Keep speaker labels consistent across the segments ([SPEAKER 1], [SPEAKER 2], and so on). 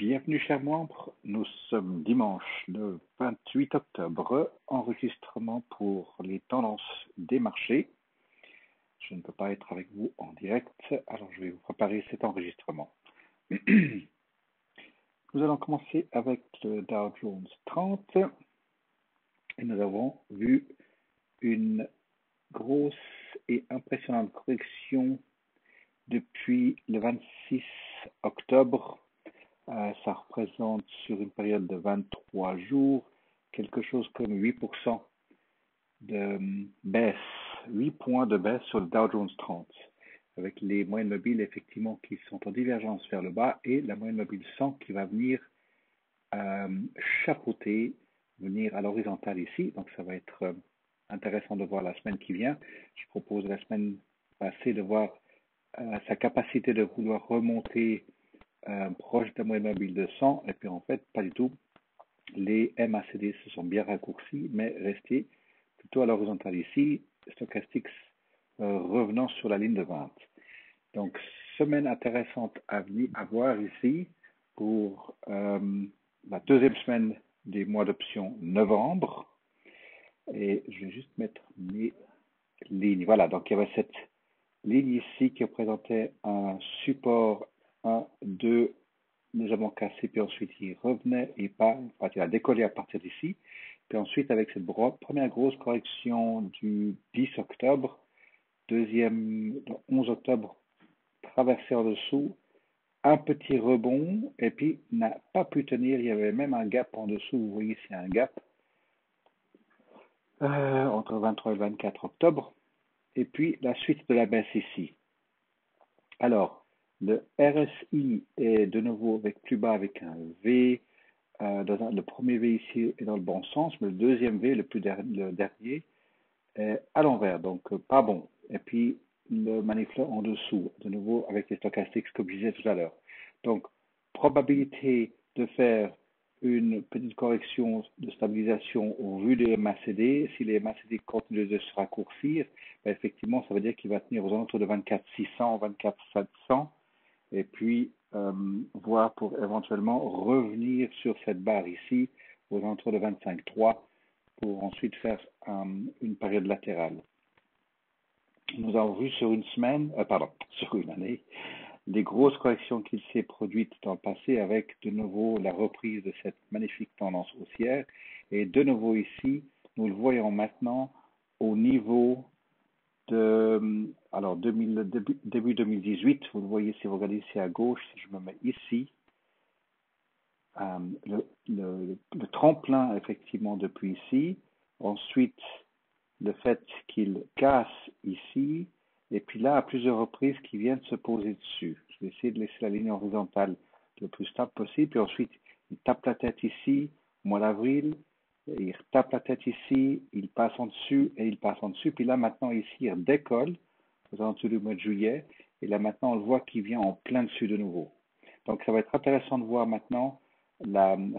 [SPEAKER 1] Bienvenue chers membres, nous sommes dimanche le 28 octobre, enregistrement pour les tendances des marchés. Je ne peux pas être avec vous en direct, alors je vais vous préparer cet enregistrement. Nous allons commencer avec le Dow Jones 30 et nous avons vu une grosse et impressionnante correction depuis le 26 octobre. Ça représente sur une période de 23 jours quelque chose comme 8% de baisse, 8 points de baisse sur le Dow Jones 30, avec les moyennes mobiles effectivement qui sont en divergence vers le bas et la moyenne mobile 100 qui va venir chapeauter, venir à l'horizontale ici. Donc ça va être intéressant de voir la semaine qui vient. Je propose la semaine passée de voir sa capacité de vouloir remonter proche de la moyenne mobile de 100, et puis en fait, pas du tout. Les MACD se sont bien raccourcis, mais restés plutôt à l'horizontale ici, stochastics revenant sur la ligne de 20. Donc, semaine intéressante à voir ici pour la deuxième semaine des mois d'option novembre. Et je vais juste mettre mes lignes. Voilà, donc il y avait cette ligne ici qui représentait un support 1, 2, légèrement cassé, puis ensuite il revenait et il a décollé à partir d'ici. Puis ensuite, avec cette première grosse correction du 10 octobre, deuxième, 11 octobre, traversé en dessous, un petit rebond, et puis n'a pas pu tenir. Il y avait même un gap en dessous. Vous voyez, c'est un gap entre 23 et 24 octobre. Et puis la suite de la baisse ici. Alors, le RSI est de nouveau plus bas avec un V. Le premier V ici est dans le bon sens, mais le deuxième V, le dernier, est à l'envers, donc pas bon. Et puis le maniflant en dessous, de nouveau avec les stochastiques comme je disais tout à l'heure. Donc, probabilité de faire une petite correction de stabilisation au vu des MACD. Si les MACD continuent de se raccourcir, ben effectivement, ça veut dire qu'il va tenir aux alentours de 24 600, 24 700, et puis voir pour éventuellement revenir sur cette barre ici, aux alentours de 25 3, pour ensuite faire une période latérale. Nous avons vu sur une semaine, sur une année, des grosses corrections qu'il s'est produites dans le passé avec de nouveau la reprise de cette magnifique tendance haussière. Et de nouveau ici, nous le voyons maintenant au niveau de, alors début 2018, vous le voyez si vous regardez ici à gauche, si je me mets ici, le tremplin effectivement depuis ici, ensuite le fait qu'il casse ici, et puis là, à plusieurs reprises, qui viennent se poser dessus. Je vais essayer de laisser la ligne horizontale le plus stable possible, puis ensuite, il tape la tête ici, au mois d'avril, il tape la tête ici, il passe en dessus, et il passe en dessus, puis là, maintenant, ici, il redécolle, aux alentours du mois de juillet, et là, maintenant, on le voit qu'il vient en plein dessus de nouveau. Donc, ça va être intéressant de voir maintenant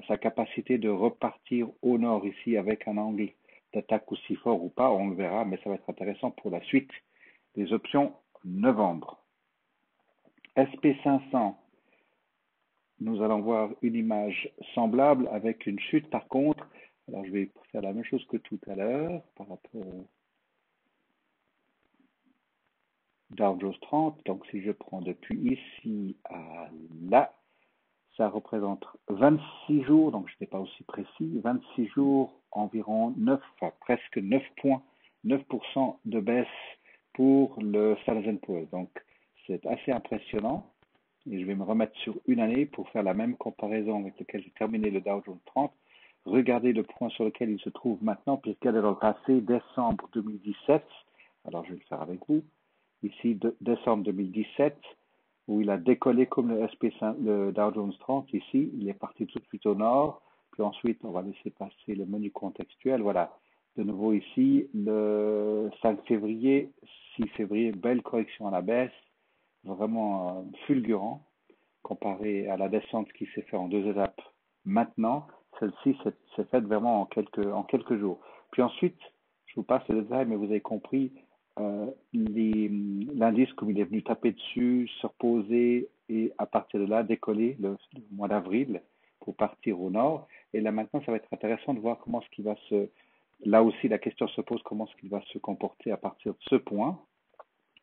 [SPEAKER 1] sa capacité de repartir au nord ici avec un angle d'attaque aussi fort ou pas, on le verra, mais ça va être intéressant pour la suite des options novembre. SP500, nous allons voir une image semblable avec une chute par contre. Alors je vais faire la même chose que tout à l'heure par rapport au Dow Jones 30. Donc si je prends depuis ici à là, ça représente 26 jours, donc je n'étais pas aussi précis, 26 jours, environ 9, enfin presque 9 points, 9% de baisse pour le Standard & Poor's. Donc c'est assez impressionnant. Et je vais me remettre sur une année pour faire la même comparaison avec lequel j'ai terminé le Dow Jones 30. Regardez le point sur lequel il se trouve maintenant, puisqu'il est dans le passé, décembre 2017. Alors je vais le faire avec vous. Ici, décembre 2017, où il a décollé comme le Dow Jones 30 ici. Il est parti tout de suite au nord. Puis ensuite, on va laisser passer le menu contextuel. Voilà. De nouveau ici, le 5 février, 6 février, belle correction à la baisse. Vraiment fulgurant comparé à la descente qui s'est faite en 2 étapes. Maintenant, celle-ci s'est faite vraiment en quelques jours. Puis ensuite, je vous passe le détail, mais vous avez compris, l'indice, comme il est venu taper dessus, se reposer et à partir de là décoller le mois d'avril pour partir au nord. Et là maintenant, ça va être intéressant de voir comment ce qui va se... Là aussi, la question se pose comment ce qu'il va se comporter à partir de ce point.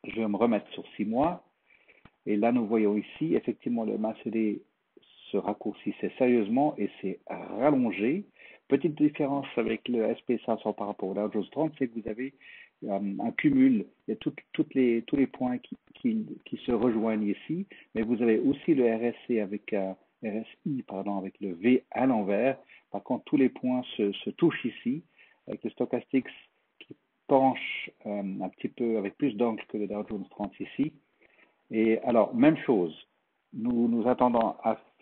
[SPEAKER 1] Je vais me remettre sur 6 mois. Et là, nous voyons ici, effectivement, le MACD se raccourcissait sérieusement et s'est rallongé. Petite différence avec le SP500 par rapport au Dow Jones 30, c'est que vous avez un cumul, il y a tous les points qui se rejoignent ici, mais vous avez aussi le RSI avec RSI, pardon, avec le V à l'envers. Par contre, tous les points se touchent ici, avec le stochastique qui penche un petit peu avec plus d'angle que le Dow Jones 30 ici. Et alors, même chose, nous attendons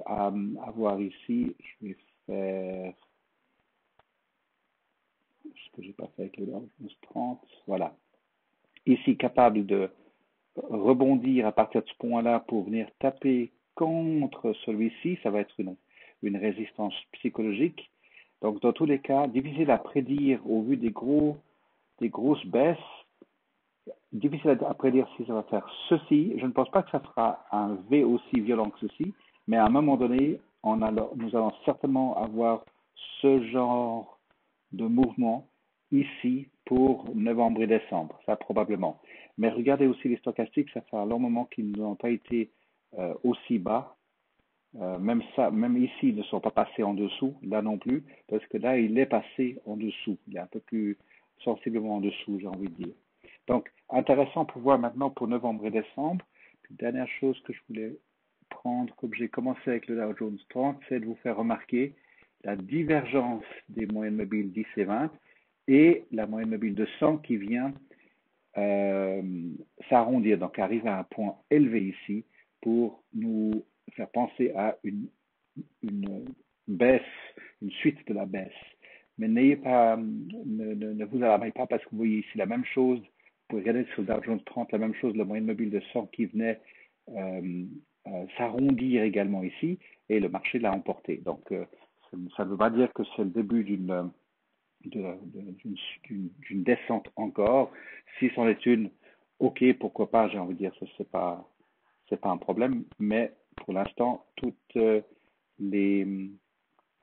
[SPEAKER 1] à voir ici, je vais faire ce que j'ai pas fait avec le Dow Jones 30, voilà. Ici, capable de rebondir à partir de ce point-là pour venir taper contre celui-ci, ça va être une résistance psychologique. Donc, dans tous les cas, difficile à prédire au vu des grosses baisses. Difficile à prédire si ça va faire ceci. Je ne pense pas que ça fera un V aussi violent que ceci, mais à un moment donné, nous allons certainement avoir ce genre de mouvement ici pour novembre et décembre, ça probablement. Mais regardez aussi les stochastiques, ça fait un long moment qu'ils n'ont pas été aussi bas. Même ici, ils ne sont pas passés en dessous, là non plus, parce que là, il est passé en dessous. Il est un peu plus sensiblement en dessous, j'ai envie de dire. Donc, intéressant pour voir maintenant pour novembre et décembre. Puis, dernière chose que je voulais prendre, comme j'ai commencé avec le Dow Jones 30, c'est de vous faire remarquer la divergence des moyennes mobiles 10 et 20 et la moyenne mobile de 100 qui vient s'arrondir, donc arrive à un point élevé ici pour nous faire penser à une baisse, une suite de la baisse. Mais n'ayez pas, ne vous alarmez pas parce que vous voyez ici la même chose. Vous pouvez regarder sur le Dow Jones 30 la même chose, la moyenne mobile de 100 qui venait s'arrondir également ici et le marché l'a emporté. Donc ça ne veut pas dire que c'est le début d'une descente encore. Si c'en est une, ok, pourquoi pas, j'ai envie de dire, ça c'est pas un problème, mais pour l'instant, toutes les,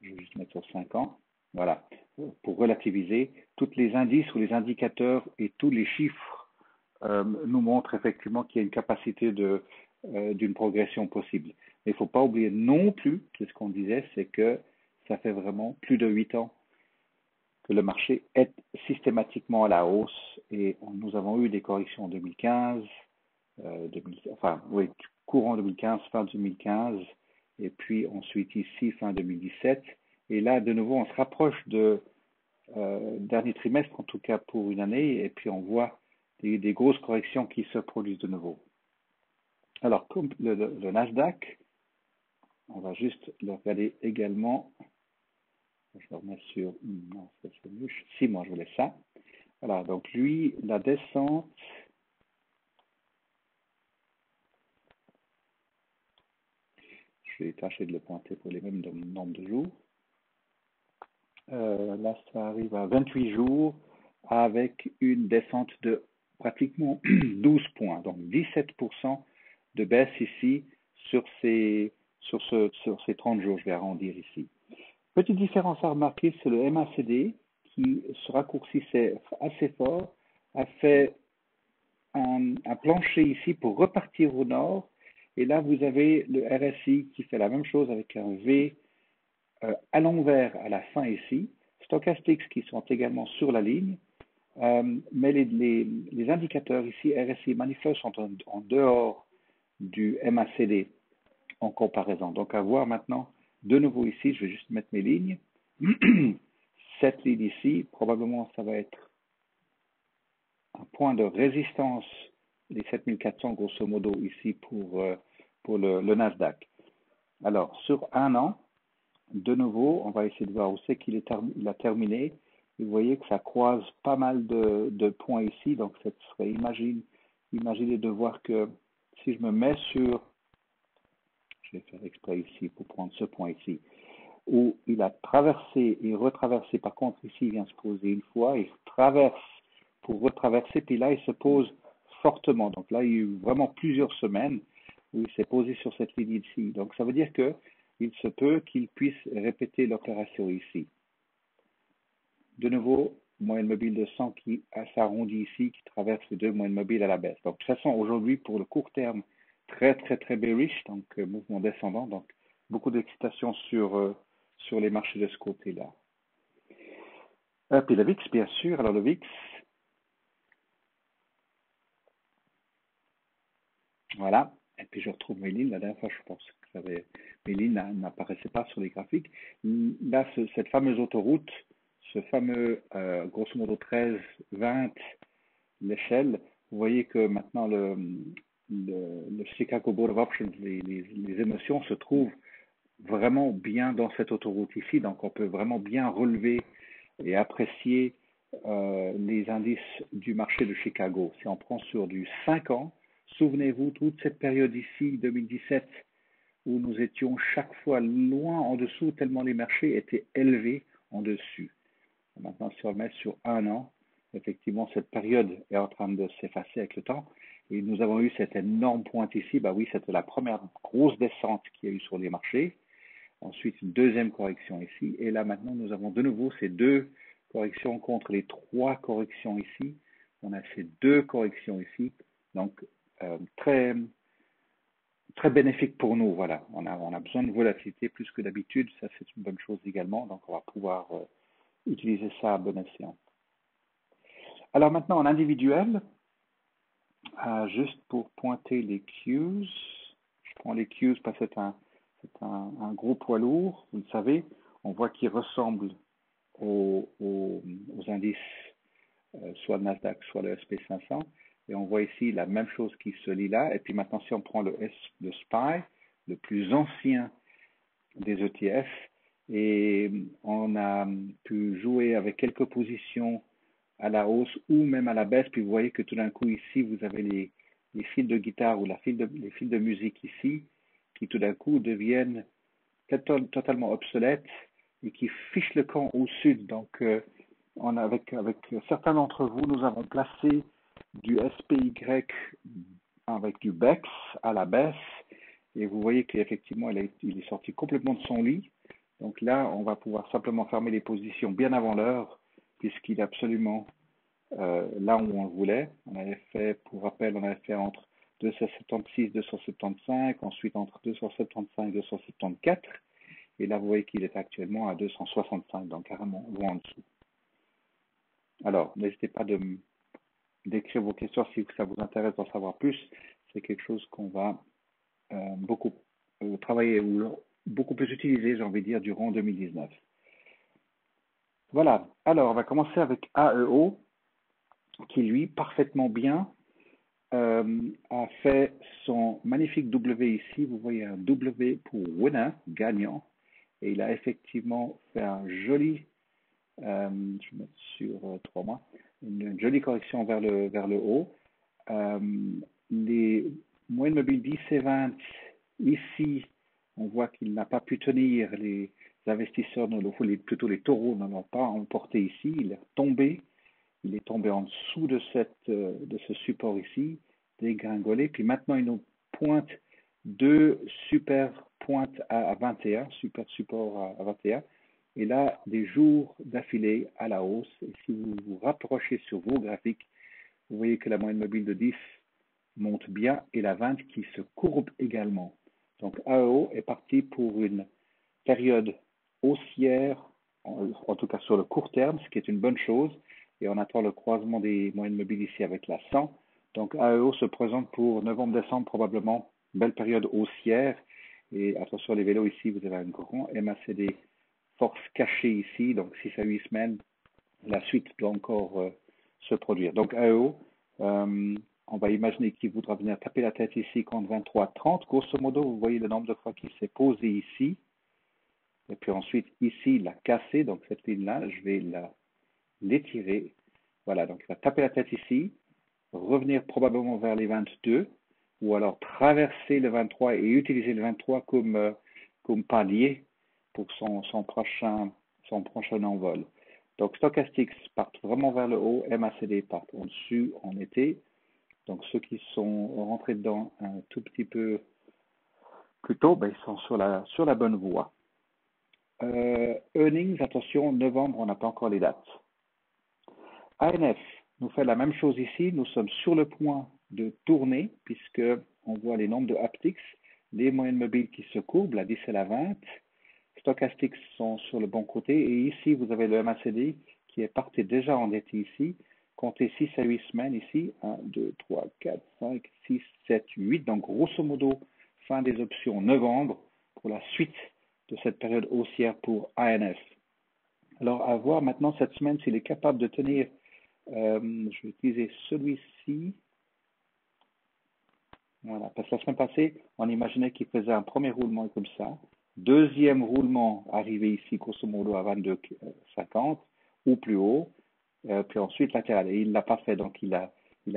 [SPEAKER 1] je vais juste mettre sur 5 ans, voilà, pour relativiser, tous les indices ou les indicateurs et tous les chiffres nous montrent effectivement qu'il y a une capacité d'une progression possible. Mais il ne faut pas oublier non plus, c'est ce qu'on disait, c'est que ça fait vraiment plus de 8 ans que le marché est systématiquement à la hausse et nous avons eu des corrections en 2015, courant 2015, fin 2015, et puis ensuite ici, fin 2017. Et là, de nouveau, on se rapproche de dernier trimestre, en tout cas pour une année, et puis on voit des grosses corrections qui se produisent de nouveau. Alors, comme le Nasdaq, on va juste le regarder également. Je vais remettre sur, non, ça c'est mieux. 6 mois, je voulais ça. Voilà, donc lui, la descente, je vais tâcher de le pointer pour les mêmes nombres de jours. Là, ça arrive à 28 jours avec une descente de pratiquement 12 points, donc 17% de baisse ici sur ces 30 jours. Je vais arrondir ici. Petite différence à remarquer, c'est le MACD qui se raccourcissait assez fort, a fait un plancher ici pour repartir au nord. Et là, vous avez le RSI qui fait la même chose avec un V à l'envers à la fin ici. Stochastics qui sont également sur la ligne. Mais les indicateurs ici, RSI Manifest, sont en dehors du MACD en comparaison. Donc, à voir maintenant, de nouveau ici, je vais juste mettre mes lignes. Cette ligne ici, probablement, ça va être un point de résistance des 7400 grosso modo ici pour le Nasdaq. Alors, sur un an, de nouveau, on va essayer de voir où c'est qu'il a terminé. Vous voyez que ça croise pas mal de points ici, donc ça serait imaginez de voir que si je me mets sur, je vais faire exprès ici pour prendre ce point ici, où il a traversé et retraversé, par contre ici il vient se poser une fois, il traverse pour retraverser, puis là, il se pose fortement. Donc là, il y a eu vraiment plusieurs semaines où il s'est posé sur cette ligne ici. Donc ça veut dire que il se peut qu'il puisse répéter l'opération ici. De nouveau, moyenne mobile de 100 qui s'arrondit ici, qui traverse les deux moyennes mobiles à la baisse. Donc de toute façon, aujourd'hui, pour le court terme, très très très bearish, donc mouvement descendant, donc beaucoup d'excitation sur les marchés de ce côté-là. Puis le VIX, bien sûr. Alors le VIX, voilà. Et puis je retrouve mes lignes. La dernière fois, je pense que mes lignes n'apparaissaient pas sur les graphiques. Là, cette fameuse autoroute, ce fameux, grosso modo, 13, 20, l'échelle, vous voyez que maintenant le Chicago Board of Options, les émotions se trouvent vraiment bien dans cette autoroute ici. Donc, on peut vraiment bien relever et apprécier les indices du marché de Chicago. Si on prend sur du 5 ans, souvenez-vous, toute cette période ici, 2017, où nous étions chaque fois loin en dessous, tellement les marchés étaient élevés en dessus. Maintenant, si on met sur un an, effectivement, cette période est en train de s'effacer avec le temps. Et nous avons eu cette énorme pointe ici. Bah oui, c'était la première grosse descente qu'il y a eu sur les marchés. Ensuite, une deuxième correction ici. Et là, maintenant, nous avons de nouveau ces deux corrections contre les trois corrections ici. On a ces deux corrections ici. Donc, très, très bénéfique pour nous. Voilà. On a besoin de volatilité plus que d'habitude. Ça, c'est une bonne chose également. Donc, on va pouvoir utiliser ça à bon escient. Alors maintenant, en individuel, juste pour pointer les cues, je prends les cues parce que c'est un gros poids lourd, vous le savez, on voit qu'il ressemble aux indices, soit le Nasdaq, soit le SP500, et on voit ici la même chose qui se lit là, et puis maintenant si on prend le SPY, le plus ancien des ETF, et on a pu jouer avec quelques positions à la hausse ou même à la baisse, puis vous voyez que tout d'un coup ici, vous avez les fils de guitare ou les fils de musique ici, qui tout d'un coup deviennent totalement obsolètes et qui fichent le camp au sud. Donc, avec certains d'entre vous, nous avons placé du SPY avec du BEX à la baisse, et vous voyez qu'effectivement, il est sorti complètement de son lit. Donc là, on va pouvoir simplement fermer les positions bien avant l'heure, puisqu'il est absolument là où on le voulait. On avait fait, pour rappel, on avait fait entre 276, 275, ensuite entre 275 et 274. Et là, vous voyez qu'il est actuellement à 265, donc carrément loin en dessous. Alors, n'hésitez pas d'écrire vos questions si ça vous intéresse d'en savoir plus. C'est quelque chose qu'on va beaucoup travailler ou beaucoup plus utiliser, j'ai envie de dire, durant 2019. Voilà. Alors, on va commencer avec AEO, qui lui, parfaitement bien, a fait son magnifique W ici. Vous voyez un W pour winner, gagnant. Et il a effectivement fait un joli, je vais mettre sur 3 mois, une jolie correction vers le haut. Les moyennes mobiles 10 et 20, ici, on voit qu'il n'a pas pu tenir. Les investisseurs, plutôt les taureaux, ne l'ont pas emporté ici. Il est tombé en dessous de ce support ici, dégringolé. Puis maintenant, il nous pointe deux super pointes à 21, super support à 21. Et là, des jours d'affilée à la hausse. Et si vous vous rapprochez sur vos graphiques, vous voyez que la moyenne mobile de 10 monte bien et la 20 qui se courbe également. Donc AEO est parti pour une période haussière, en tout cas sur le court terme, ce qui est une bonne chose. Et on attend le croisement des moyennes mobiles ici avec la 100. Donc AEO se présente pour novembre-décembre probablement, belle période haussière. Et attention les vélos ici, vous avez un grand MACD force cachée ici, donc 6 à 8 semaines. La suite doit encore se produire. Donc AEO, on va imaginer qu'il voudra venir taper la tête ici contre 23,30. Grosso modo, vous voyez le nombre de fois qu'il s'est posé ici. Et puis ensuite, ici, il l'a cassé. Donc cette ligne-là, je vais l'étirer. Voilà, donc il va taper la tête ici, revenir probablement vers les 22, ou alors traverser le 23 et utiliser le 23 comme palier pour son prochain envol. Donc, stochastics partent vraiment vers le haut, MACD partent en dessus en été. Donc, ceux qui sont rentrés dedans un tout petit peu plus tôt, ben, ils sont sur la bonne voie. Earnings, attention, novembre, on n'a pas encore les dates. ANF nous fait la même chose ici. Nous sommes sur le point de tourner, puisque on voit les nombres de haptics, les moyennes mobiles qui se courbent, la 10 et la 20. Stochastics sont sur le bon côté. Et ici, vous avez le MACD qui est parti déjà en été ici. Comptez 6 à 8 semaines ici. 1, 2, 3, 4, 5, 6, 7, 8. Donc, grosso modo, fin des options novembre pour la suite de cette période haussière pour ANF. Alors, à voir maintenant cette semaine s'il est capable de tenir, je vais utiliser celui-ci. Voilà, parce que la semaine passée, on imaginait qu'il faisait un premier roulement comme ça. Deuxième roulement arrivé ici, grosso modo, à 22,50 ou plus haut. Puis ensuite latéral. Et il ne l'a pas fait, donc il a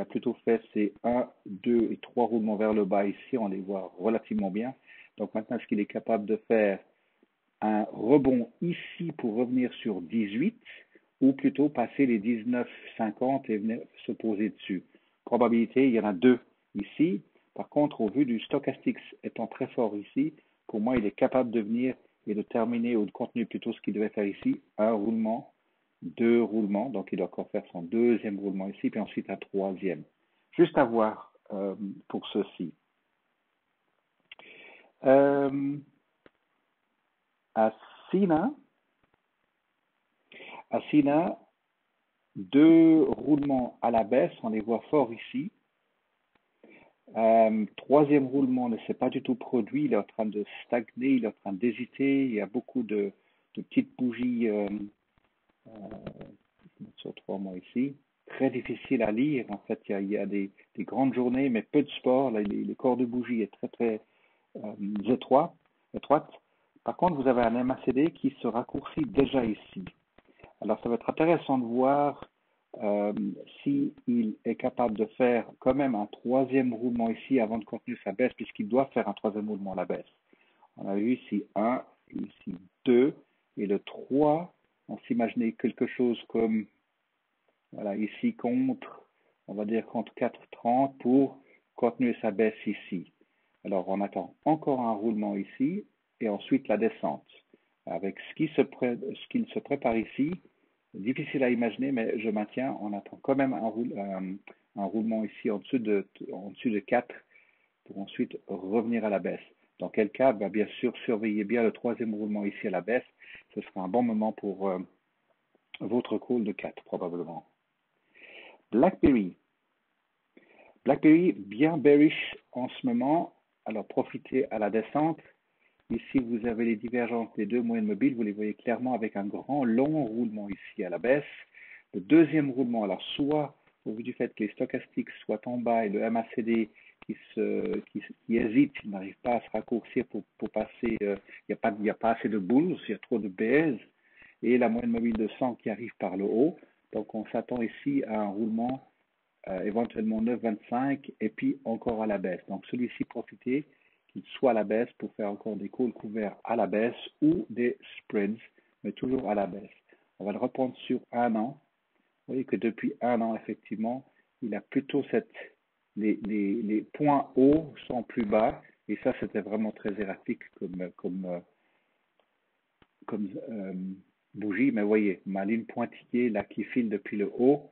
[SPEAKER 1] plutôt fait ses 1, 2 et 3 roulements vers le bas ici. On les voit relativement bien. Donc maintenant, est-ce qu'il est capable de faire un rebond ici pour revenir sur 18 ou plutôt passer les 19,50 et venir se poser dessus? Probabilité, il y en a deux ici. Par contre, au vu du stochastics étant très fort ici, pour moi, il est capable de venir et de terminer ou de continuer plutôt ce qu'il devait faire ici, un roulement, deux roulements. Donc, il doit encore faire son deuxième roulement ici, puis ensuite un troisième. Juste à voir pour ceci. Asina, deux roulements à la baisse, on les voit fort ici. Troisième roulement ne s'est pas du tout produit, il est en train de stagner, il est en train d'hésiter, il y a beaucoup de petites bougies sur 3 mois ici. Très difficile à lire, en fait, il y a des grandes journées, mais peu de sport, les corps de bougie est très très étroite. Par contre, vous avez un MACD qui se raccourcit déjà ici. Alors, ça va être intéressant de voir s'il est capable de faire quand même un troisième roulement ici avant de continuer sa baisse, puisqu'il doit faire un troisième roulement à la baisse. On a vu ici 1, ici 2, et le 3, on s'imaginait quelque chose comme, voilà, ici on va dire contre 4,30 pour continuer sa baisse ici. Alors, on attend encore un roulement ici, et ensuite la descente. Avec ce qu'il se prépare ici, difficile à imaginer, mais je maintiens, on attend quand même un roulement ici en dessus de 4 pour ensuite revenir à la baisse. Dans quel cas, bien sûr, surveillez bien le troisième roulement ici à la baisse. Ce sera un bon moment pour votre call de 4 probablement. BlackBerry. BlackBerry, bien bearish en ce moment. Alors profitez à la descente. Ici, vous avez les divergences des deux moyennes mobiles. Vous les voyez clairement avec un grand, long roulement ici à la baisse. Le deuxième roulement, alors soit au vu du fait que les stochastiques soient en bas et le MACD qui hésite, il n'arrive pas à se raccourcir pour passer, il n'y a pas assez de bulls, il y a trop de bears, et la moyenne mobile de 100 qui arrive par le haut. Donc on s'attend ici à un roulement éventuellement 9,25 et puis encore à la baisse. Donc celui-ci, profitez qu'il soit à la baisse pour faire encore des calls couverts à la baisse ou des spreads, mais toujours à la baisse. On va le reprendre sur un an. Vous voyez que depuis un an, effectivement, il a plutôt les points hauts sont plus bas, et ça, c'était vraiment très erratique comme bougie. Mais vous voyez, ma ligne pointillée là qui file depuis le haut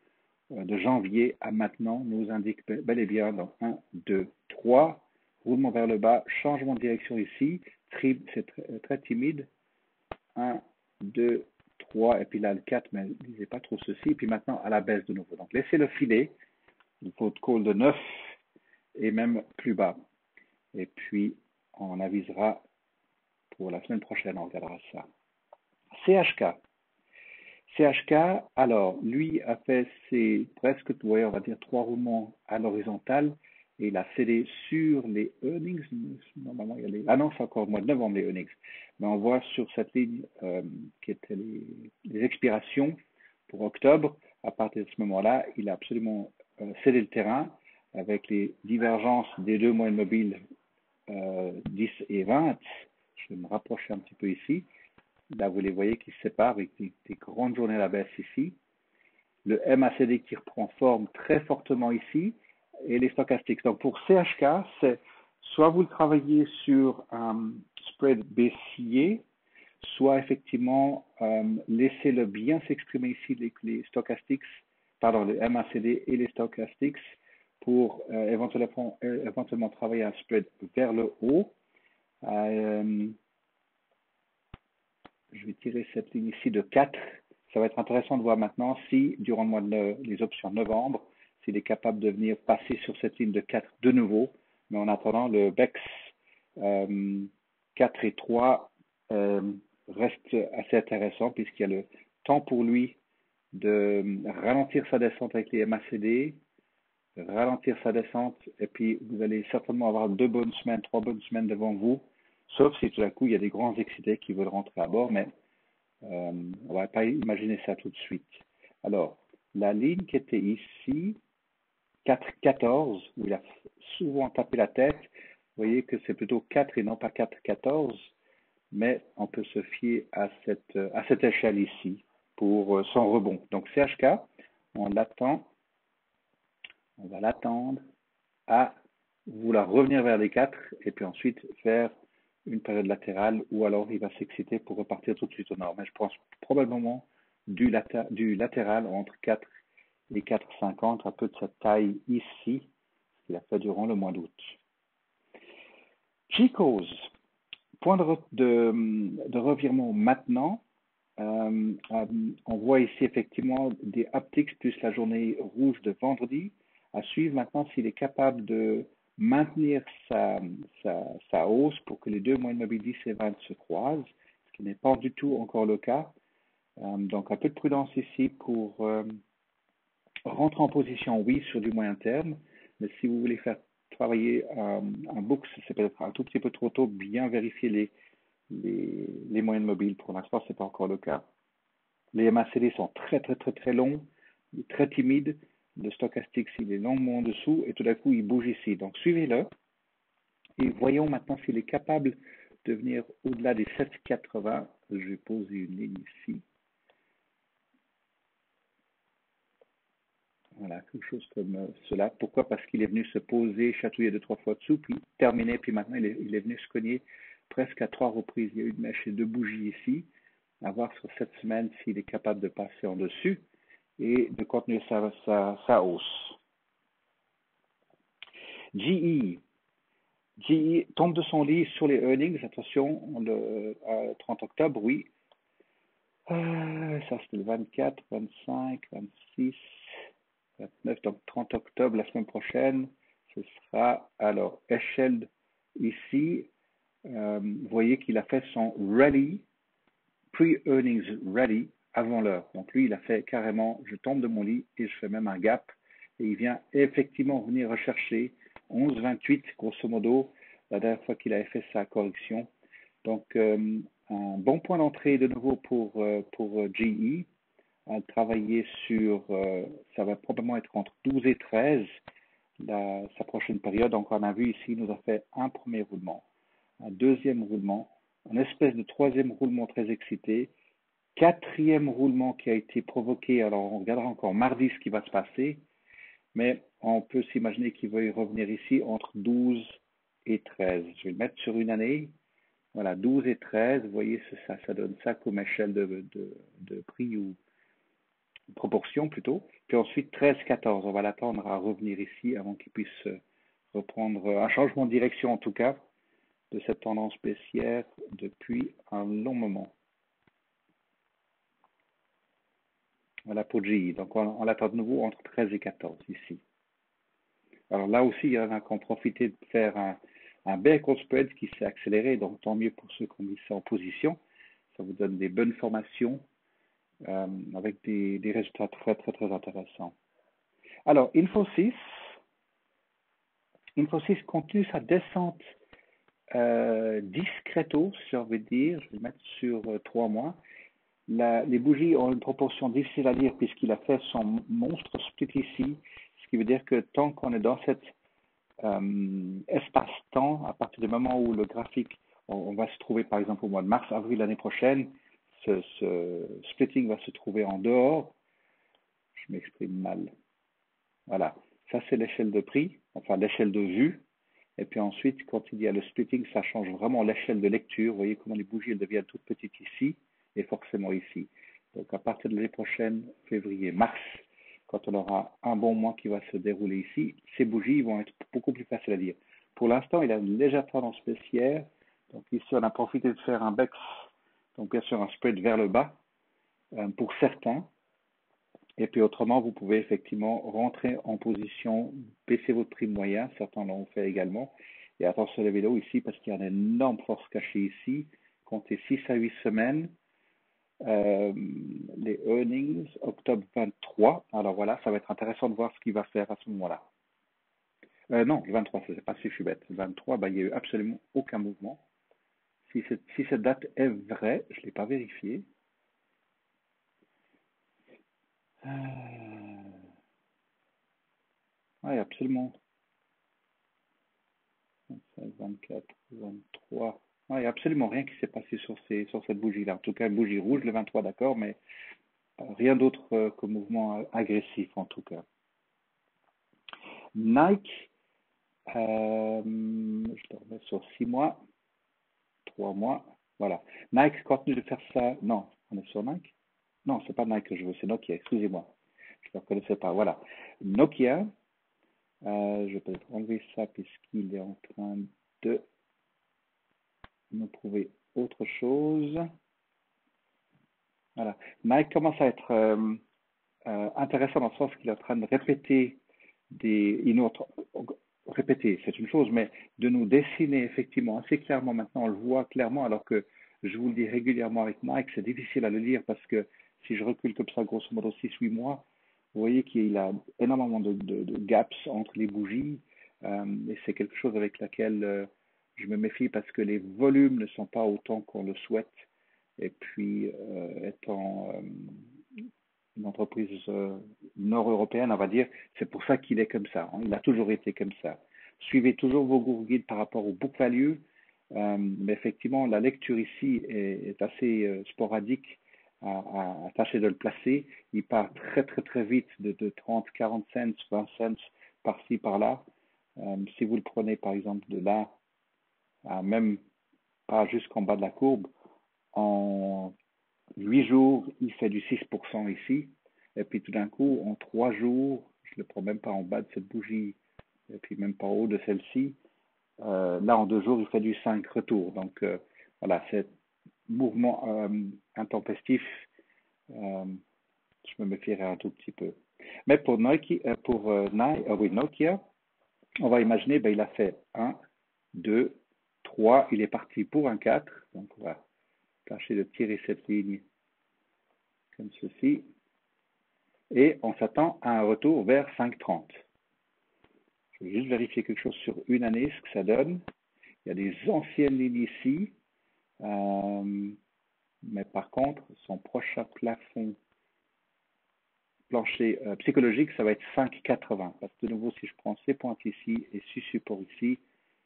[SPEAKER 1] de janvier à maintenant nous indique bel et bien dans 1, 2, 3, roulement vers le bas, changement de direction ici, c'est très timide, 1, 2, 3, et puis là le 4, mais ne lisez pas trop ceci, et puis maintenant à la baisse de nouveau. Donc laissez le filer, il faut call de 9 et même plus bas. Et puis on avisera pour la semaine prochaine, on regardera ça. CHK. CHK, alors, lui a fait ses presque, on va dire, 3 roulements à l'horizontale et il a cédé sur les earnings. Normalement, il y a ah non, c'est encore le mois de novembre, les earnings. Mais on voit sur cette ligne qui étaient les expirations pour octobre. À partir de ce moment-là, il a absolument cédé le terrain avec les divergences des deux moyennes mobiles 10 et 20. Je vais me rapprocher un petit peu ici. Là, vous les voyez qui se séparent avec des grandes journées à la baisse ici. Le MACD qui reprend forme très fortement ici et les stochastiques. Donc pour CHK, c'est soit vous le travaillez sur un spread baissier, soit effectivement laissez-le bien s'exprimer ici, les stochastiques, pardon, le MACD et les stochastiques pour éventuellement travailler un spread vers le haut. Je vais tirer cette ligne ici de 4. Ça va être intéressant de voir maintenant si, durant le mois les options novembre, s'il est capable de venir passer sur cette ligne de 4 de nouveau. Mais en attendant, le BEX 4 et 3 reste assez intéressant puisqu'il y a le temps pour lui de ralentir sa descente avec les MACD, ralentir sa descente, et puis vous allez certainement avoir 2 bonnes semaines, 3 bonnes semaines devant vous, sauf si tout à coup il y a des grands excités qui veulent rentrer à bord, mais on ne va pas imaginer ça tout de suite. Alors, la ligne qui était ici, 4,14, où il a souvent tapé la tête, vous voyez que c'est plutôt 4 et non pas 4,14, mais on peut se fier à cette échelle ici pour son rebond. Donc CHK, on l'attend, on va l'attendre à vouloir revenir vers les 4 et puis ensuite faire une période latérale ou alors il va s'exciter pour repartir tout de suite au nord. Mais je pense probablement du latéral entre 4 et 4,50, un peu de cette taille ici, ce qu'il a fait durant le mois d'août. Chicos, point de revirement maintenant. On voit ici effectivement des upticks plus la journée rouge de vendredi. À suivre maintenant s'il est capable de maintenir sa hausse pour que les deux moyennes mobiles 10 et 20 se croisent, ce qui n'est pas du tout encore le cas. Donc un peu de prudence ici pour rentrer en position, oui, sur du moyen terme, mais si vous voulez faire travailler un book, c'est peut-être un tout petit peu trop tôt, bien vérifier les moyennes mobiles. Pour l'instant, ce n'est pas encore le cas. Les MACD sont très, très, très, très longs, très timides. Le stochastique, il est longuement en dessous et tout d'un coup, il bouge ici. Donc, suivez-le et voyons maintenant s'il est capable de venir au-delà des 7,80. Je vais poser une ligne ici. Voilà, quelque chose comme cela. Pourquoi? Parce qu'il est venu se poser, chatouiller 2-3 fois dessous, puis terminer, puis maintenant il est venu se cogner presque à 3 reprises. Il y a eu une mèche et 2 bougies ici. À voir sur cette semaine s'il est capable de passer en dessus et de continuer sa hausse. GE tombe de son lit sur les earnings. Attention, le 30 octobre, oui. Ça, c'était le 24, 25, 26, 29. Donc, 30 octobre, la semaine prochaine, ce sera, alors, échelle ici. Vous voyez qu'il a fait son rally, pre-earnings rally, avant l'heure. Donc, lui, il a fait carrément, je tombe de mon lit et je fais même un gap. Et il vient effectivement venir rechercher 11,28, grosso modo, la dernière fois qu'il avait fait sa correction. Donc, un bon point d'entrée de nouveau pour GE. À travailler sur, ça va probablement être entre 12 et 13, sa prochaine période. Donc, on a vu ici, il nous a fait un premier roulement, un deuxième roulement, un espèce de troisième roulement très excité, quatrième roulement qui a été provoqué. Alors, on regardera encore mardi ce qui va se passer, mais on peut s'imaginer qu'il va y revenir ici entre 12 et 13. Je vais le mettre sur une année. Voilà, 12 et 13, vous voyez, ça donne ça comme échelle de prix ou proportion plutôt. Puis ensuite 13, 14, on va l'attendre à revenir ici avant qu'il puisse reprendre un changement de direction en tout cas de cette tendance baissière depuis un long moment. Voilà pour GE. Donc on l'attend de nouveau entre 13 et 14 ici. Alors là aussi, il y en a qui ont profité de faire un bear call spread qui s'est accéléré, donc tant mieux pour ceux qui ont mis ça en position. Ça vous donne des bonnes formations avec des résultats très, très, très intéressants. Alors, Infosys continue sa descente discreto, si on veut dire. Je vais le mettre sur 3 mois. Les bougies ont une proportion difficile à lire puisqu'il a fait son monstre split ici, ce qui veut dire que tant qu'on est dans cet espace-temps, à partir du moment où le graphique, on va se trouver par exemple au mois de mars, avril l'année prochaine, ce splitting va se trouver en dehors. Je m'exprime mal. Voilà, ça c'est l'échelle de prix, enfin l'échelle de vue. Et puis ensuite, quand il y a le splitting, ça change vraiment l'échelle de lecture. Vous voyez comment les bougies elles deviennent toutes petites ici et forcément ici. Donc à partir de l'année prochaine, février, mars, quand on aura un bon mois qui va se dérouler ici, ces bougies vont être beaucoup plus faciles à lire. Pour l'instant, il a une légère tendance baissière. Donc ici, on a profité de faire un BEX, donc bien sûr un spread vers le bas pour certains. Et puis autrement, vous pouvez effectivement rentrer en position, baisser votre prix moyen, certains l'ont fait également. Et attention à la vidéo ici parce qu'il y a une énorme force cachée ici. Comptez 6 à 8 semaines. Les earnings, octobre 23. Alors voilà, ça va être intéressant de voir ce qu'il va faire à ce moment-là. Non, le 23, c'est pas si je suis bête. Le 23, bah, il n'y a eu absolument aucun mouvement. Si cette date est vraie, je ne l'ai pas vérifié. Oui, absolument. 25, 24, 23. Il n'y a absolument rien qui s'est passé sur cette bougie-là. En tout cas, une bougie rouge, le 23, d'accord, mais rien d'autre que mouvement agressif, en tout cas. Nike, je le remets sur 6 mois, 3 mois, voilà. Nike continue de faire ça. Non, on est sur Nike? Non, c'est pas Nike que je veux, c'est Nokia, excusez-moi. Je ne le reconnaissais pas, voilà. Nokia, je vais peut-être enlever ça puisqu'il est en train de nous prouver autre chose. Voilà. Nike commence à être intéressant dans le sens qu'il est en train de répéter répéter, c'est une chose, mais de nous dessiner effectivement assez clairement maintenant, on le voit clairement, alors que je vous le dis régulièrement avec Nike, c'est difficile à le lire parce que si je recule comme ça, grosso modo 6-8 mois, vous voyez qu'il a énormément de gaps entre les bougies, et c'est quelque chose avec laquelle je me méfie parce que les volumes ne sont pas autant qu'on le souhaite. Et puis, étant une entreprise nord-européenne, on va dire, c'est pour ça qu'il est comme ça. Hein. Il a toujours été comme ça. Suivez toujours vos Google Guides par rapport au book value, mais effectivement, la lecture ici est assez sporadique à tâcher de le placer. Il part très très très vite de 30, 40 cents, 20 cents par-ci, par-là. Si vous le prenez par exemple de là, même pas jusqu'en bas de la courbe, en 8 jours, il fait du 6% ici. Et puis tout d'un coup, en 3 jours, je ne le prends même pas en bas de cette bougie, et puis même pas en haut de celle-ci. Là, en 2 jours, il fait du 5 retours. Donc voilà, c'est mouvement intempestif. Je me méfierai un tout petit peu. Mais pour Nokia, on va imaginer, ben, il a fait 1, 2, 3, il est parti pour un 4. Donc on va tâcher de tirer cette ligne comme ceci. Et on s'attend à un retour vers 5,30. Je vais juste vérifier quelque chose sur une année, ce que ça donne. Il y a des anciennes lignes ici, mais par contre, son prochain plafond plancher psychologique, ça va être 5,80. Parce que de nouveau, si je prends ces pointes ici et ce support ici,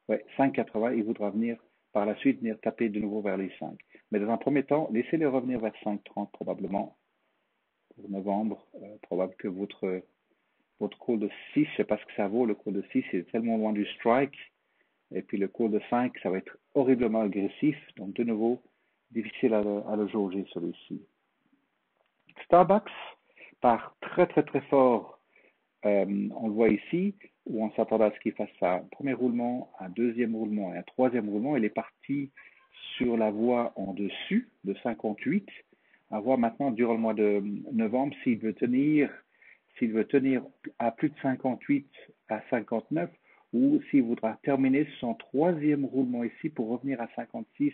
[SPEAKER 1] ouais, 5,80, il voudra venir par la suite venir taper de nouveau vers les 5. Mais dans un premier temps, laissez-les revenir vers 5,30 probablement pour novembre. Probable que votre call de 6, je ne sais pas ce que ça vaut. Le call de 6 est tellement loin du strike. Et puis le call de 5, ça va être horriblement agressif. Donc de nouveau, difficile à le jauger celui-ci. Starbucks part très très très fort. On le voit ici, où on s'attendait à ce qu'il fasse un premier roulement, un deuxième roulement et un troisième roulement. Il est parti sur la voie en dessus de 58. À voir maintenant durant le mois de novembre s'il veut tenir à plus de 58 à 59 ou s'il voudra terminer son troisième roulement ici pour revenir à 56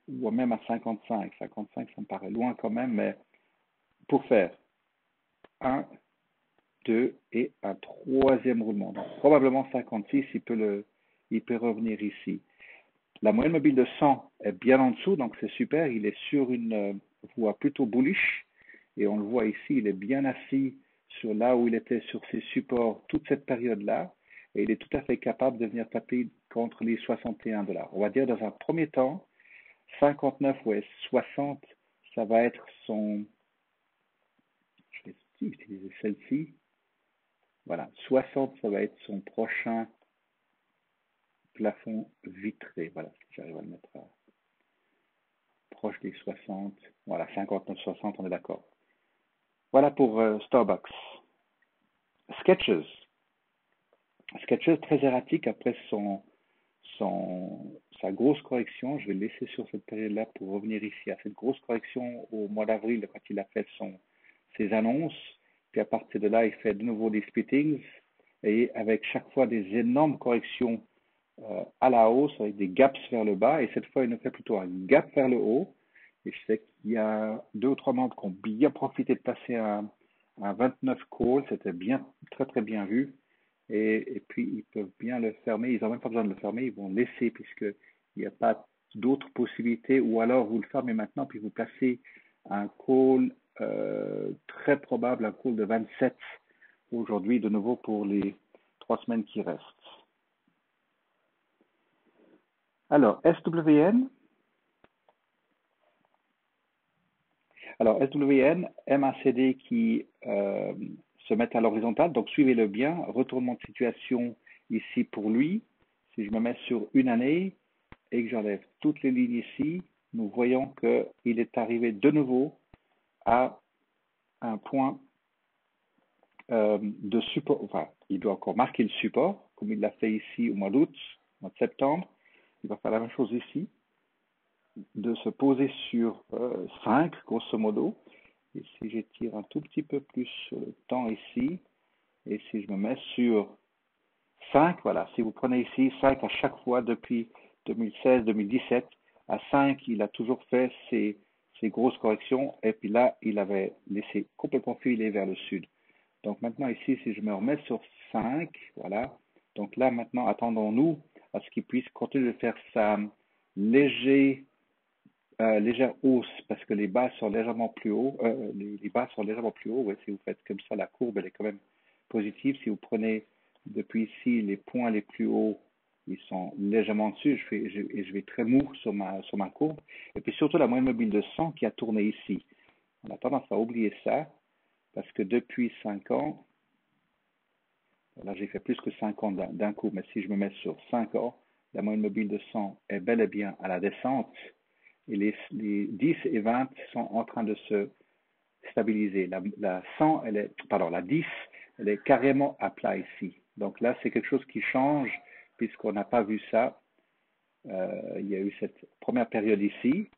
[SPEAKER 1] ou même à 55. 55, ça me paraît loin quand même, mais pour faire 1, 2 et un troisième roulement. Donc, probablement 56, il peut revenir ici. La moyenne mobile de 100 est bien en dessous, donc c'est super. Il est sur une voie plutôt bullish. Et on le voit ici, il est bien assis sur là où il était sur ses supports toute cette période-là. Et il est tout à fait capable de venir taper contre les 61 $. On va dire dans un premier temps, 59 ou 60, ça va être son, je vais utiliser celle-ci. Voilà, 60, ça va être son prochain plafond vitré. Voilà, si j'arrive à le mettre proche des 60. Voilà, 59-60, on est d'accord. Voilà pour Starbucks. Sketches. Sketches très erratique après sa grosse correction. Je vais le laisser sur cette période-là pour revenir ici à cette grosse correction au mois d'avril quand il a fait ses annonces. Puis à partir de là, il fait de nouveau des splittings et avec chaque fois des énormes corrections à la hausse avec des gaps vers le bas. Et cette fois, il nous fait plutôt un gap vers le haut. Et je sais qu'il y a 2 ou 3 membres qui ont bien profité de passer un 29 call. C'était bien, très très bien vu. Et puis, ils peuvent bien le fermer. Ils n'ont même pas besoin de le fermer. Ils vont le laisser puisqu'il n'y a pas d'autres possibilités. Ou alors, vous le fermez maintenant, puis vous placez un call très probable, un call de 27 aujourd'hui, de nouveau pour les 3 semaines qui restent. Alors, SWN. Alors, SWN, MACD qui se met à l'horizontale. Donc, suivez-le bien. Retournement de situation ici pour lui. Si je me mets sur une année et que j'enlève toutes les lignes ici, nous voyons qu'il est arrivé de nouveau à un point de support. Enfin, il doit encore marquer le support, comme il l'a fait ici au mois d'août, au mois de septembre. Il va faire la même chose ici, de se poser sur 5, grosso modo. Et si j'étire un tout petit peu plus sur le temps ici, et si je me mets sur 5, voilà, si vous prenez ici 5 à chaque fois depuis 2016-2017, à 5, il a toujours fait ses grosses corrections, et puis là, il avait laissé complètement filer vers le sud. Donc maintenant ici, si je me remets sur 5, voilà, donc là maintenant, attendons-nous à ce qu'il puisse continuer de faire sa légère hausse parce que les bas sont légèrement plus hauts. Les bas sont légèrement plus hauts. Ouais, si vous faites comme ça, la courbe elle est quand même positive. Si vous prenez depuis ici les points les plus hauts, ils sont légèrement dessus. Je vais très mou sur ma courbe. Et puis surtout la moyenne mobile de 100 qui a tourné ici. On a tendance à oublier ça parce que depuis 5 ans, là j'ai fait plus que 5 ans d'un coup, mais si je me mets sur 5 ans, la moyenne mobile de 100 est bel et bien à la descente. Et les 10 et 20 sont en train de se stabiliser. La 100, la 10, elle est carrément à plat ici. Donc là, c'est quelque chose qui change puisqu'on n'a pas vu ça. Il y a eu cette première période ici.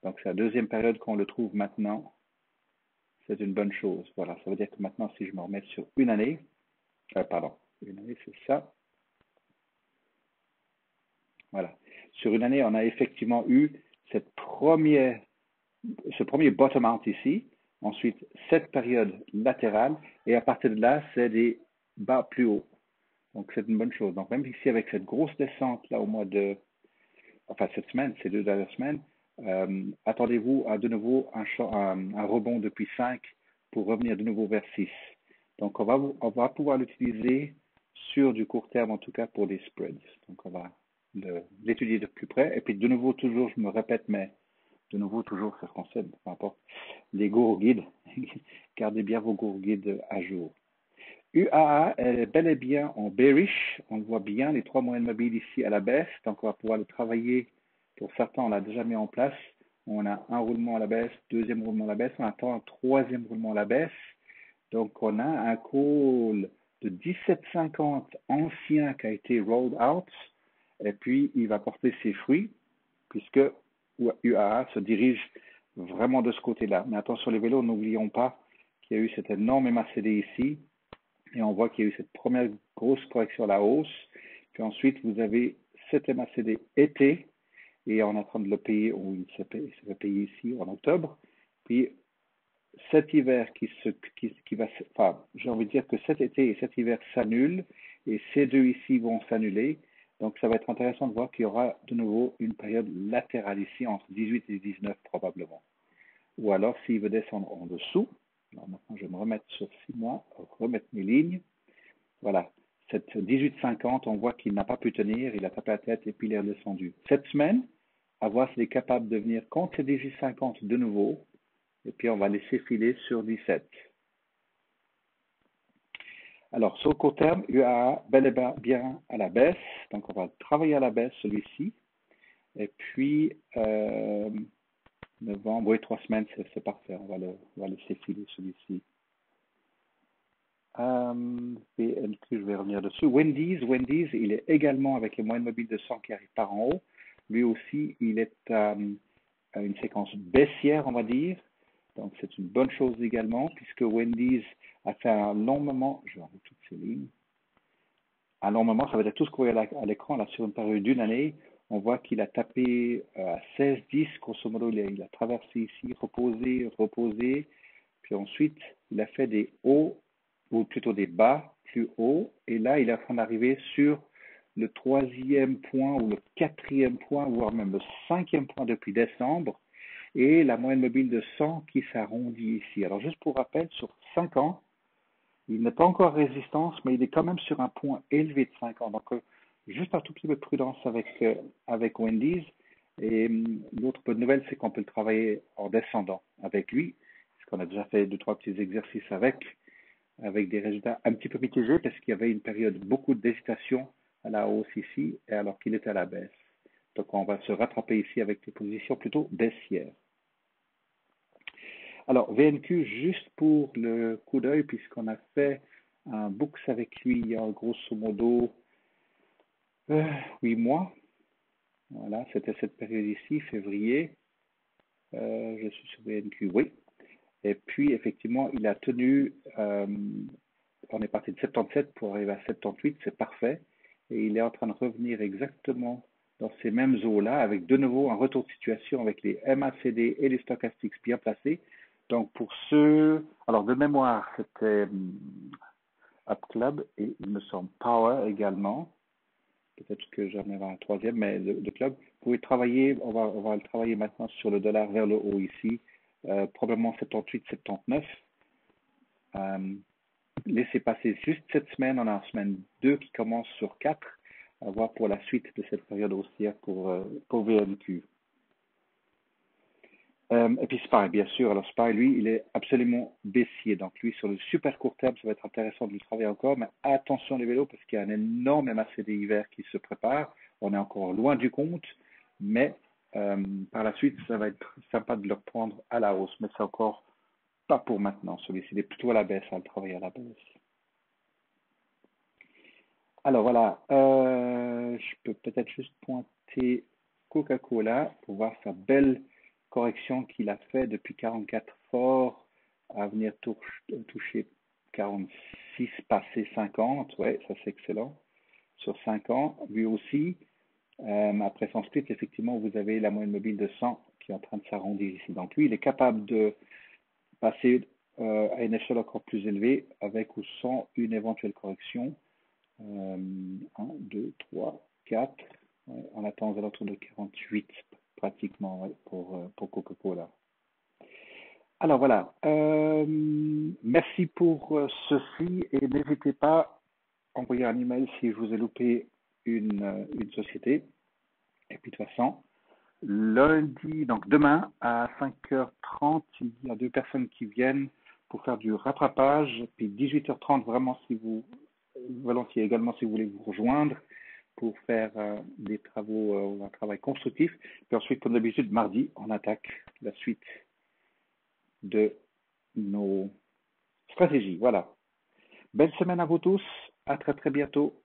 [SPEAKER 1] Donc c'est la deuxième période qu'on le trouve maintenant. C'est une bonne chose. Voilà, ça veut dire que maintenant, si je me remets sur une année, une année, c'est ça. Voilà. Sur une année, on a effectivement eu ce premier bottom out ici, ensuite cette période latérale, et à partir de là, c'est des bas plus hauts. Donc c'est une bonne chose. Donc même ici, avec cette grosse descente là au mois de, enfin cette semaine, ces 2 dernières semaines, attendez-vous à de nouveau un rebond depuis 5 pour revenir de nouveau vers 6. Donc on va pouvoir l'utiliser sur du court terme, en tout cas pour les spreads. Donc on va l'étudier de plus près. Et puis de nouveau, toujours, je me répète, mais de nouveau, toujours, c'est français, peu importe, les Guru guides. Gardez bien vos Guru guides à jour. UAA est bel et bien en bearish. On le voit bien, les 3 moyennes mobiles ici à la baisse. Donc, on va pouvoir le travailler. Pour certains, on l'a déjà mis en place. On a un roulement à la baisse, deuxième roulement à la baisse. On attend un troisième roulement à la baisse. Donc, on a un call de 17,50 ancien qui a été rolled out. Et puis, il va porter ses fruits puisque UAA se dirige vraiment de ce côté-là. Mais attention les vélos, n'oublions pas qu'il y a eu cette énorme MACD ici, et on voit qu'il y a eu cette première grosse correction à la hausse, puis ensuite vous avez cette MACD été, et on est en train de le payer, ou il se fait payer ici en octobre, puis cet hiver qui va, enfin, j'ai envie de dire que cet été et cet hiver s'annulent, et ces deux ici vont s'annuler. Donc, ça va être intéressant de voir qu'il y aura de nouveau une période latérale ici entre 18 et 19 probablement. Ou alors, s'il veut descendre en dessous, alors maintenant je vais me remettre sur 6 mois, remettre mes lignes. Voilà, cette 18,50, on voit qu'il n'a pas pu tenir, il a tapé la tête et puis il est redescendu. Cette semaine, à voir s'il est capable de venir contre ces 18,50 de nouveau. Et puis, on va laisser filer sur 17. Alors, sur le court terme, UAA, bel et bien à la baisse. Donc, on va travailler à la baisse, celui-ci. Et puis, novembre, oui, 3 semaines, c'est parfait. On va laisser filer celui-ci. VLQ, je vais revenir dessus. Wendy's, il est également avec les moyennes mobiles de 100 qui arrivent par en haut. Lui aussi, il est à une séquence baissière, on va dire. Donc, c'est une bonne chose également, puisque Wendy's a fait un long moment, je vais enlever toutes ces lignes, un long moment, ça veut dire tout ce qu'on voit à l'écran, là, sur une période d'une année, on voit qu'il a tapé à 16,10, grosso modo, il a traversé ici, reposé, puis ensuite, il a fait des hauts, ou plutôt des bas plus hauts, et là, il est en train d'arriver sur le 3e point, ou le 4e point, voire même le 5e point depuis décembre, et la moyenne mobile de 100 qui s'arrondit ici. Alors, juste pour rappel, sur 5 ans, il n'est pas encore résistance, mais il est quand même sur un point élevé de 5 ans. Donc, juste un tout petit peu de prudence avec Wendy's. Et l'autre bonne nouvelle, c'est qu'on peut le travailler en descendant avec lui, parce qu'on a déjà fait 2-3 petits exercices avec des résultats un petit peu mitigés, parce qu'il y avait une période beaucoup d'hésitation à la hausse ici, alors qu'il était à la baisse. Donc, on va se rattraper ici avec des positions plutôt baissières. Alors, VNQ, juste pour le coup d'œil, puisqu'on a fait un books avec lui il y a grosso modo 8 mois. Voilà, c'était cette période ici, février. Je suis sur VNQ, oui. Et puis, effectivement, il a tenu, on est parti de 77 pour arriver à 78, c'est parfait. Et il est en train de revenir exactement dans ces mêmes eaux-là, avec de nouveau un retour de situation avec les MACD et les stochastiques bien placés. Donc, pour ceux, alors de mémoire, c'était Up Club et il me semble Power également. Peut-être que j'en ai un troisième, mais le club. Vous pouvez travailler, on va le travailler maintenant sur le dollar vers le haut ici, probablement 78, 79. Laissez passer juste cette semaine, on a une semaine 2 qui commence sur 4, à voir pour la suite de cette période haussière pour VNQ. Et puis SPY, bien sûr. Alors SPY, lui, il est absolument baissier. Donc lui, sur le super court terme, ça va être intéressant de le travailler encore. Mais attention les vélos, parce qu'il y a un énorme MACD hiver qui se prépare. On est encore loin du compte. Mais par la suite, ça va être sympa de le reprendre à la hausse. Mais c'est encore pas pour maintenant. Celui-ci, il est plutôt à la baisse, à le travailler à la baisse. Alors voilà, je peux peut-être juste pointer Coca-Cola pour voir sa belle correction qu'il a fait depuis 44 forts à venir toucher 46, passer 50. Ouais, ça c'est excellent. Sur 5 ans, lui aussi. Après son split, effectivement, vous avez la moyenne mobile de 100 qui est en train de s'arrondir ici. Donc lui, il est capable de passer à une échelle encore plus élevée avec ou sans une éventuelle correction. 1, 2, 3, 4. Ouais, on attend aux alentours de 48 pratiquement ouais, pour Coca-Cola. Alors voilà, merci pour ceci et n'hésitez pas à envoyer un email si je vous ai loupé une société. Et puis de toute façon, lundi, donc demain à 5h30, il y a 2 personnes qui viennent pour faire du rattrapage. Puis 18h30, vraiment, si vous volontiers également si vous voulez vous rejoindre pour faire des travaux, un travail constructif. Puis ensuite, comme d'habitude, mardi, on attaque la suite de nos stratégies. Voilà. Belle semaine à vous tous. À très très bientôt.